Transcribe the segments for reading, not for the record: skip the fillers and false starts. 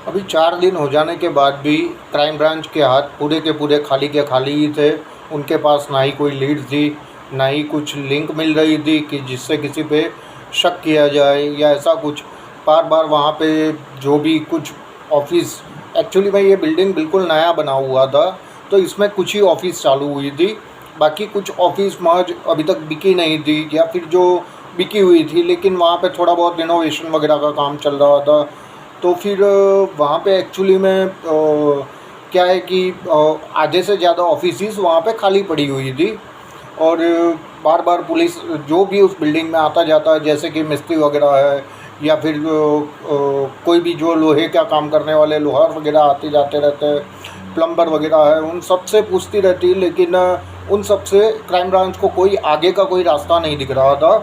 अभी 4 दिन हो जाने के बाद भी क्राइम ब्रांच के हाथ पूरे के पूरे खाली के खाली ही थे। उनके पास ना ही कोई लीड थी, ना ही कुछ लिंक मिल रही थी कि जिससे किसी पे शक किया जाए या ऐसा कुछ। बार-बार वहाँ पे जो भी कुछ ऑफ़िस, एक्चुअली में ये बिल्डिंग बिल्कुल नया बना हुआ था, तो इसमें कुछ ही ऑफ़िस चालू हुई थी। बाकी कुछ ऑफ़िस महज अभी तक बिकी नहीं थी, या फिर जो बिकी हुई थी लेकिन वहाँ पे थोड़ा बहुत रिनोवेशन वगैरह का काम चल रहा था। तो फिर वहाँ पे एक्चुअली में क्या है कि आधे से ज़्यादा ऑफिसेज़ वहाँ पे खाली पड़ी हुई थी। और बार बार पुलिस जो भी उस बिल्डिंग में आता जाता है, जैसे कि मिस्त्री वगैरह है या फिर कोई भी जो लोहे का काम करने वाले लोहार वगैरह आते जाते रहते हैं, प्लम्बर वगैरह है, उन सब से पूछती रहती है। लेकिन उन सब से क्राइम ब्रांच को कोई आगे का कोई रास्ता नहीं दिख रहा था।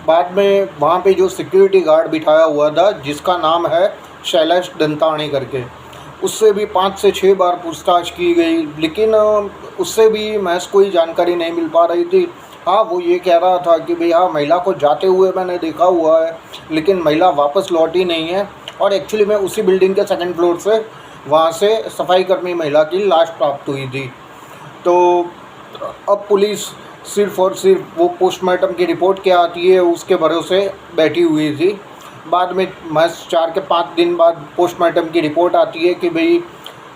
बाद में वहाँ पे जो सिक्योरिटी गार्ड बिठाया हुआ था, जिसका नाम है शैलेश दंतानी करके, उससे भी 5 से 6 बार पूछताछ की गई, लेकिन उससे भी महज कोई जानकारी नहीं मिल पा रही थी। हाँ, वो ये कह रहा था कि भई हाँ, महिला को जाते हुए मैंने देखा हुआ है, लेकिन महिला वापस लौटी नहीं है। और एक्चुअली में उसी बिल्डिंग के सेकंड फ्लोर से वहाँ से सफाई कर्मी महिला की लाश प्राप्त हुई थी। तो अब पुलिस सिर्फ़ और सिर्फ वो पोस्टमार्टम की रिपोर्ट क्या आती है उसके भरोसे बैठी हुई थी। बाद में महज 4 के 5 दिन बाद पोस्टमार्टम की रिपोर्ट आती है कि भई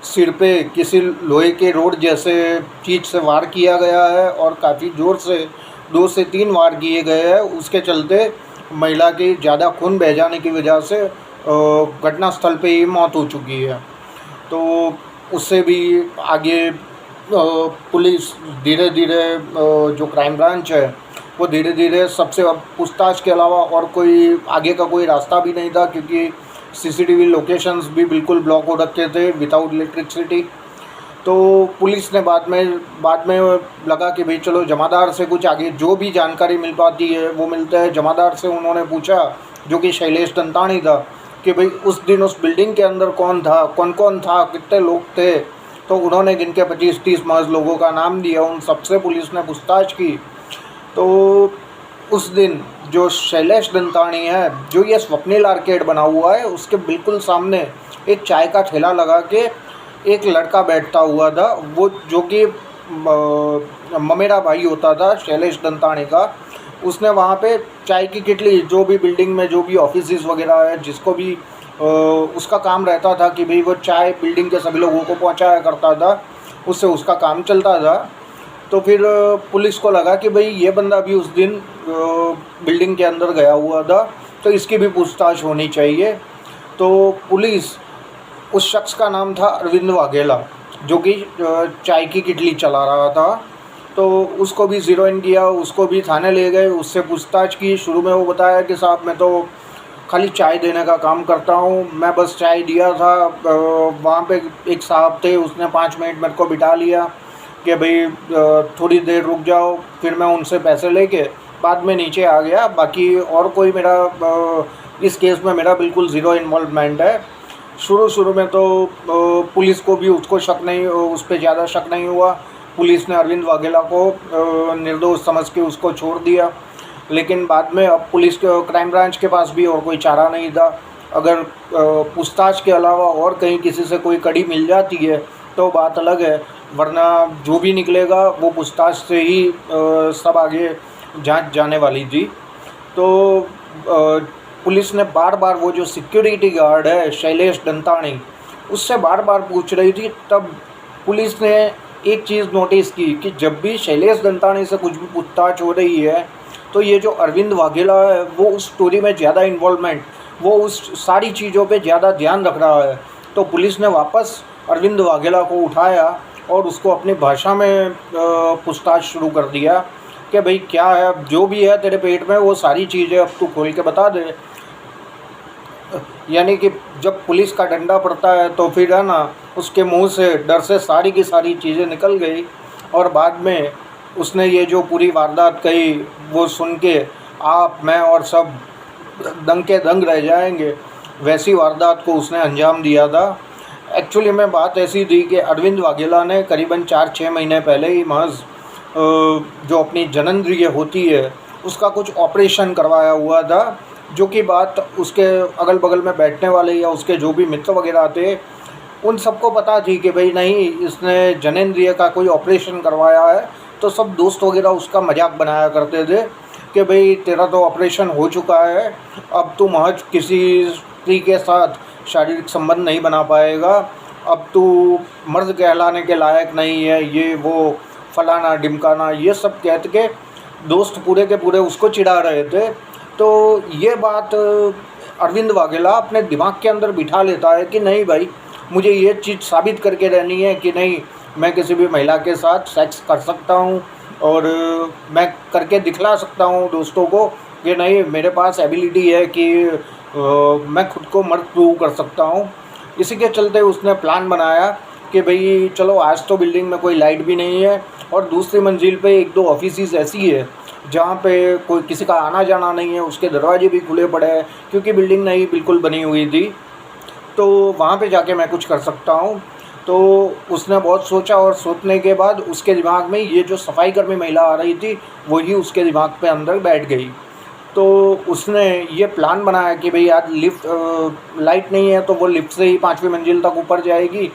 सिर पे किसी लोहे के रोड जैसे चीज़ से वार किया गया है और काफ़ी ज़ोर से 2 से 3 वार किए गए हैं। उसके चलते महिला की ज़्यादा खून बह जाने की वजह से घटना स्थल पे ही मौत हो चुकी है। तो उससे भी आगे पुलिस धीरे धीरे जो क्राइम ब्रांच है वो धीरे धीरे सबसे, अब पूछताछ के अलावा और कोई आगे का कोई रास्ता भी नहीं था, क्योंकि सीसीटीवी लोकेशंस भी बिल्कुल ब्लॉक हो रखे थे विदाउट इलेक्ट्रिसिटी। तो पुलिस ने बाद में लगा कि भाई चलो जमादार से कुछ आगे जो भी जानकारी मिल पाती है वो मिलता है। जमादार से उन्होंने पूछा, जो कि शैलेश दंतानी था, कि भाई उस दिन उस बिल्डिंग के अंदर कौन था, कौन कौन था, कितने लोग थे। तो उन्होंने गिन के 25-30 महज लोगों का नाम दिया। उन सबसे पुलिस ने पूछताछ की। तो उस दिन जो शैलेश दंतानी है, जो ये स्वप्निल आर्केड बना हुआ है, उसके बिल्कुल सामने एक चाय का ठेला लगा के एक लड़का बैठता हुआ था, वो जो कि ममेरा भाई होता था शैलेश दंतानी का। उसने वहाँ पे चाय की किटली, जो भी बिल्डिंग में जो भी ऑफिसेस वगैरह है, जिसको भी उसका काम रहता था कि भाई वो चाय बिल्डिंग के सभी लोगों को पहुँचाया करता था, उससे उसका काम चलता था। तो फिर पुलिस को लगा कि भाई ये बंदा भी उस दिन बिल्डिंग के अंदर गया हुआ था, तो इसकी भी पूछताछ होनी चाहिए। तो पुलिस, उस शख्स का नाम था अरविंद वाघेला, जो कि चाय की किटली चला रहा था। तो उसको भी ज़ीरो इन किया, उसको भी थाने ले गए, उससे पूछताछ की। शुरू में वो बताया कि साहब मैं तो खाली चाय देने का काम करता हूँ, मैं बस चाय दिया था। वहाँ पे एक साहब थे, उसने 5 मिनट मेरे को बिठा लिया कि भाई थोड़ी देर रुक जाओ, फिर मैं उनसे पैसे लेके बाद में नीचे आ गया। बाकी और कोई मेरा इस केस में मेरा बिल्कुल ज़ीरो इन्वॉल्वमेंट है। शुरू में तो पुलिस को भी उसको शक नहीं, उस पर ज़्यादा शक नहीं हुआ। पुलिस ने अरविंद वाघेला को निर्दोष समझ के उसको छोड़ दिया। लेकिन बाद में अब पुलिस के, क्राइम ब्रांच के पास भी और कोई चारा नहीं था। अगर पूछताछ के अलावा और कहीं किसी से कोई कड़ी मिल जाती है तो बात अलग है, वरना जो भी निकलेगा वो पूछताछ से ही सब आगे जांच जाने वाली थी। तो पुलिस ने बार बार वो जो सिक्योरिटी गार्ड है शैलेश दंतानी, उससे बार बार पूछ रही थी। तब पुलिस ने एक चीज़ नोटिस की कि जब भी शैलेश दंतानी से कुछ भी पूछताछ हो रही है तो ये जो अरविंद वाघेला है वो उस स्टोरी में ज़्यादा इन्वॉल्वमेंट, वो उस सारी चीज़ों पे ज़्यादा ध्यान रख रहा है। तो पुलिस ने वापस अरविंद वाघेला को उठाया और उसको अपनी भाषा में पूछताछ शुरू कर दिया कि भाई क्या है, अब जो भी है तेरे पेट में वो सारी चीज़ें अब तू खोल के बता दे। यानी कि जब पुलिस का डंडा पड़ता है तो फिर है ना, उसके मुंह से डर से सारी की सारी चीज़ें निकल गई। और बाद में उसने ये जो पूरी वारदात कही वो सुन के आप, मैं और सब दंग के दंग रह जाएंगे। वैसी वारदात को उसने अंजाम दिया था। एक्चुअली में बात ऐसी थी कि अरविंद वाघेला ने करीबन 4-6 महीने पहले ही महज जो अपनी जननेंद्रिय होती है उसका कुछ ऑपरेशन करवाया हुआ था। जो कि बात उसके अगल बगल में बैठने वाले या उसके जो भी मित्र वगैरह थे उन सबको पता थी कि भाई नहीं, इसने जनेंद्रिय का कोई ऑपरेशन करवाया है। तो सब दोस्त वगैरह उसका मजाक बनाया करते थे कि भाई तेरा तो ऑपरेशन हो चुका है, अब तू महज किसी स्त्री के साथ शारीरिक संबंध नहीं बना पाएगा, अब तू मर्द कहलाने के लायक नहीं है, ये वो फलाना ढिमकाना, ये सब कह के दोस्त पूरे के पूरे उसको चिढ़ा रहे थे। तो ये बात अरविंद वाघेला अपने दिमाग के अंदर बिठा लेता है कि नहीं भाई, मुझे ये चीज़ साबित करके रहनी है कि नहीं, मैं किसी भी महिला के साथ सेक्स कर सकता हूँ और मैं करके दिखला सकता हूँ दोस्तों को कि नहीं, मेरे पास एबिलिटी है कि मैं खुद को मर्द प्रूव कर सकता हूँ। इसी के चलते उसने प्लान बनाया कि भाई चलो, आज तो बिल्डिंग में कोई लाइट भी नहीं है और दूसरी मंजिल पे एक दो ऑफिस ऐसी है जहाँ पे कोई किसी का आना जाना नहीं है, उसके दरवाजे भी खुले पड़े हैं क्योंकि बिल्डिंग नई बिल्कुल बनी हुई थी, तो वहाँ पे जाके मैं कुछ कर सकता हूँ। तो उसने बहुत सोचा और सोचने के बाद उसके दिमाग में ये जो सफाई कर्मी महिला आ रही थी वही उसके दिमाग पे अंदर बैठ गई। तो उसने ये प्लान बनाया कि भाई आज लिफ्ट लाइट नहीं है तो वो लिफ्ट से ही 5वीं मंजिल तक ऊपर जाएगी।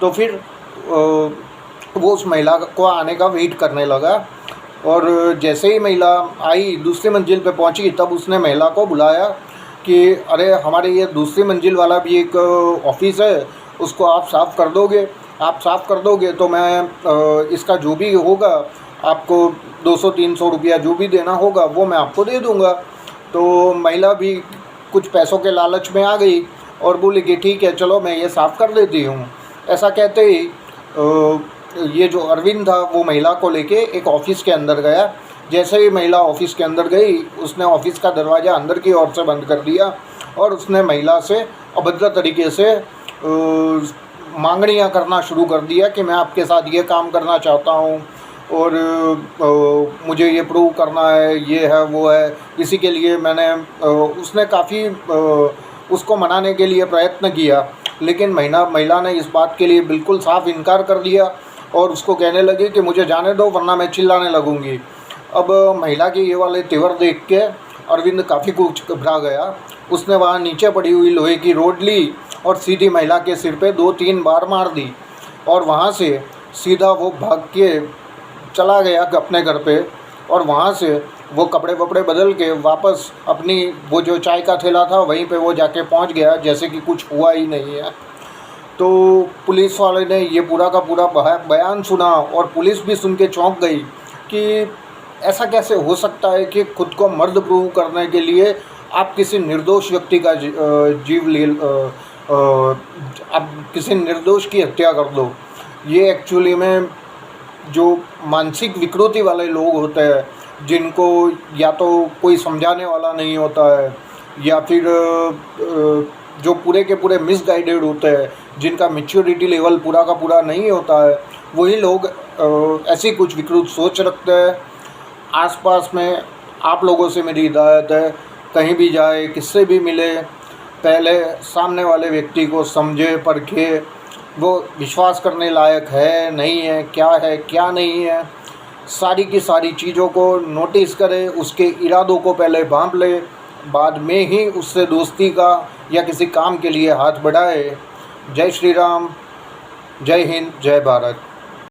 तो फिर वो उस महिला को आने का वेट करने लगा और जैसे ही महिला आई, दूसरी मंजिल पे पहुंची, तब उसने महिला को बुलाया कि अरे, हमारे ये दूसरी मंजिल वाला भी एक ऑफिस है, उसको आप साफ़ कर दोगे? आप साफ़ कर दोगे तो मैं इसका जो भी होगा आपको 200-300 रुपया जो भी देना होगा वो मैं आपको दे दूँगा। तो महिला भी कुछ पैसों के लालच में आ गई और बोली कि ठीक है, चलो मैं ये साफ़ कर देती हूँ। ऐसा कहते ही ये जो अरविंद था वो महिला को लेके एक ऑफ़िस के अंदर गया। जैसे ही महिला ऑफ़िस के अंदर गई, उसने ऑफ़िस का दरवाज़ा अंदर की ओर से बंद कर दिया और उसने महिला से अभद्र तरीके से मांगनियाँ करना शुरू कर दिया कि मैं आपके साथ ये काम करना चाहता हूँ और मुझे ये प्रूव करना है, ये है वो है। इसी के लिए मैंने उसने काफ़ी उसको मनाने के लिए प्रयत्न किया, लेकिन महिला ने इस बात के लिए बिल्कुल साफ इनकार कर दिया और उसको कहने लगी कि मुझे जाने दो वरना मैं चिल्लाने लगूंगी। अब महिला के ये वाले तेवर देख के अरविंद काफ़ी कुछ घबरा गया। उसने वहाँ नीचे पड़ी हुई लोहे की रोड ली और सीधी महिला के सिर पे 2-3 बार मार दी और वहाँ से सीधा वो भाग के चला गया अपने घर पे। और वहाँ से वो कपड़े वपड़े बदल के वापस अपनी वो जो चाय का ठेला था वहीं पे वो जाके पहुँच गया जैसे कि कुछ हुआ ही नहीं है। तो पुलिस वाले ने ये पूरा का पूरा बयान सुना और पुलिस भी सुन के चौंक गई कि ऐसा कैसे हो सकता है कि खुद को मर्द प्रूव करने के लिए आप किसी निर्दोष व्यक्ति का जीव ले आप किसी निर्दोष की हत्या कर दो। ये एक्चुअली में जो मानसिक विकृति वाले लोग होते हैं, जिनको या तो कोई समझाने वाला नहीं होता है या फिर जो पूरे के पूरे मिसगाइडेड होते हैं, जिनका मैच्योरिटी लेवल पूरा का पूरा नहीं होता है, वही लोग ऐसी कुछ विकृत सोच रखते हैं। आसपास में आप लोगों से मेरी हिदायत है, कहीं भी जाए, किससे भी मिले, पहले सामने वाले व्यक्ति को समझे, परखे, वो विश्वास करने लायक है नहीं है क्या नहीं है, सारी की सारी चीज़ों को नोटिस करे, उसके इरादों को पहले भांप ले, बाद में ही उससे दोस्ती का या किसी काम के लिए हाथ बढ़ाए। जय श्री राम, जय हिंद, जय भारत।